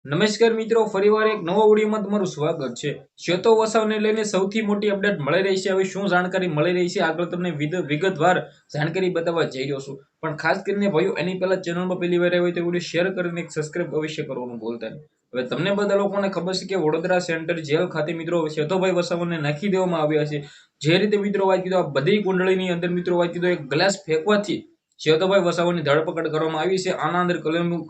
નમસ્કાર મિત્રો, ફરીવાર એક નવો વિડીયોમાં તમારું સ્વાગત છે। શ્વેતો વસાવને લઈને સૌથી મોટી અપડેટ મળી રહી છે। હવે શું જાણકારી મળી રહી છે આગળ તમને વિગતવાર જાણકારી બતાવવા જઈ રહ્યો છું। પણ ખાસ કરીને ભાઈઓ એની પહેલા ચેનલમાં પહેલી વાર આવ્યો તો વિડીયો શેર કરીને એક સબસ્ક્રાઇબ અવશ્ય કરવાનું ભૂલતા નહીં। હવે તમને બધા લોકોને ખબર છે કે વડોદરા સેન્ટ્રલ જેલ ખાતે મિત્રો શ્વેતોભાઈ વસાવાને નાખી દેવામાં આવ્યા છે। જે રીતે મિત્રો વાત કીધું આ બધી કુંડળીની અંદર મિત્રો વાત કીધું એક ગ્લાસ ફેંકવાથી શ્વેતોભાઈ વસાવાની ધરપકડ કરવામાં આવી છે। આના અંદર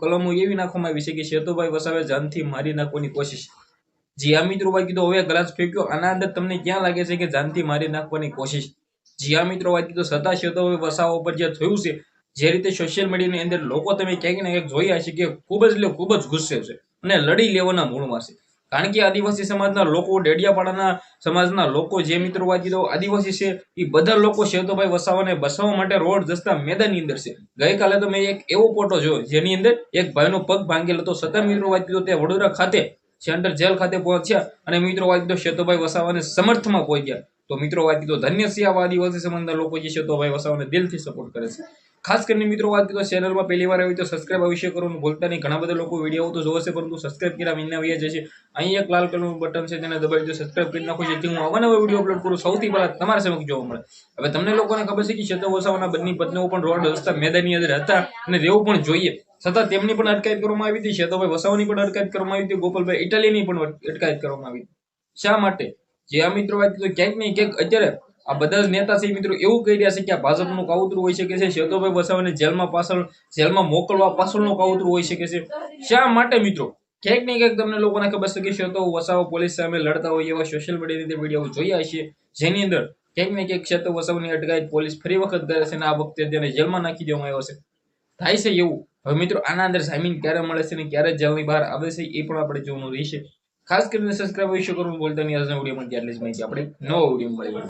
કલમો એવી નાખવામાં આવી છે કે શ્વેતોભાઈ વસાવે જાનથી મારી નાખવાની કોશિશ। જી આ મિત્રો વાત કીધું હવે ગ્લાસ ફેંક્યો આના અંદર તમને ક્યાં લાગે છે કે જાનથી મારી નાખવાની કોશિશ? જી આ મિત્રો વાત કીધું સતા શ્વેતોભાઈ વસાવા ઉપર જે થયું છે, જે રીતે સોશિયલ મીડિયાની અંદર લોકો તમે ક્યાંક ને ક્યાંક જોયા છે કે ખૂબ જ ગુસ્સે છે અને લડી લેવાના મૂળમાં છે। કારણ કે આદિવાસી સમાજના લોકો, ડેડિયાપાડાના સમાજના લોકો જે મિત્રો વાત કીધો આદિવાસી છે એ બધા લોકો શ્વેતોભાઈ વસાવાને બસાવવા માટે રોડ રસ્તા મેદાનની અંદર છે। ગઈકાલે તો મેં એક એવો ફોટો જોયો જેની અંદર એક ભાઈનો પગ ભાંગેલો હતો, છતાં મિત્રો વાત કીધો તે વડોદરા ખાતે સેન્ટ્રલ જેલ ખાતે પહોંચ્યા અને મિત્રો વાત કીધો શ્વેતોભાઈ વસાવાને સમર્થમાં પહોંચ્યા। તો મિત્રો વાત કીધો ધન્ય છે આવા આદિવાસી સમાજના લોકો જે શ્વેતોભાઈ વસાવાને દિલથી સપોર્ટ કરે છે। ખાસ કરીને મિત્રો વાત કીધો ચેનલમાં પહેલી વાર આવી તો સબસ્ક્રાઇબ અવશ્ય કરવાનું ભૂલતા નહીં। ઘણા બધા લોકો વિડીયો તો જોવે છે પરંતુ સબસ્ક્રાઇબ કર્યા વિના વયા જશે। અહીં એક લાલ કલરનું બટન છે તેને દબાવી દો, સબસ્ક્રાઇબ કરી નાખો જેથી હું અવાનવા વિડીયો અપલોડ કરું સૌથી પહેલા તમારા સમક્ષ જોવા મળે। હવે તમને લોકોને ખબર છે કે શ્વેતો વસાવાના બંને પત્નીઓ પણ રોડ રસ્તા મેદાનની અંદર હતા અને રહેવું પણ જોઈએ, છતાં તેમની પણ અટકાયત કરવામાં આવી હતી। શ્વેતોભાઈ વસાવાની પણ અટકાયત કરવામાં આવી હતી, ગોપાલભાઈ ઇટાલીની પણ અટકાયત કરવામાં આવી હતી। શા માટે? જે આ મિત્રો વાત કીધું ક્યાંક નહીં ક્યાંક અત્યારે આ બધા જ નેતા છે મિત્રો એવું કહી રહ્યા છે કે આ ભાજપનું કાવતરું હોઈ શકે છે, શ્વેતોભાઈ વસાવાને જેલમાં મોકલવા પાછળનું કાવતરું હોઈ શકે છે। શા માટે મિત્રો? ક્યાંક ને ક્યાંક તમને લોકોને ખબર છે કે શ્વેતો વસાવા પોલીસ સામે લડતા હોય એવા સોશિયલ મીડિયાની વિડીયો જોયા છે, જેની અંદર ક્યાંક ને ક્યાંક શ્વેતો વસાવાની અટકાયત પોલીસ ફરી વખત કરે છે અને આ વખતે તેને જેલમાં નાખી દેવામાં આવ્યો છે। થાય છે એવું। હવે મિત્રો આના અંદર જામીન ક્યારે મળે છે અને ક્યારે જેલની બહાર આવે છે એ પણ આપણે જોવાનું રહેશે। ખાસ કરીને સબસ્ક્રાઇબ અવશ્ય કરવાનું ભૂલતા નહીં। આજના વિડીયોમાં આટલી જ માહિતી, આપણે નવો વિડીયો મળીએ।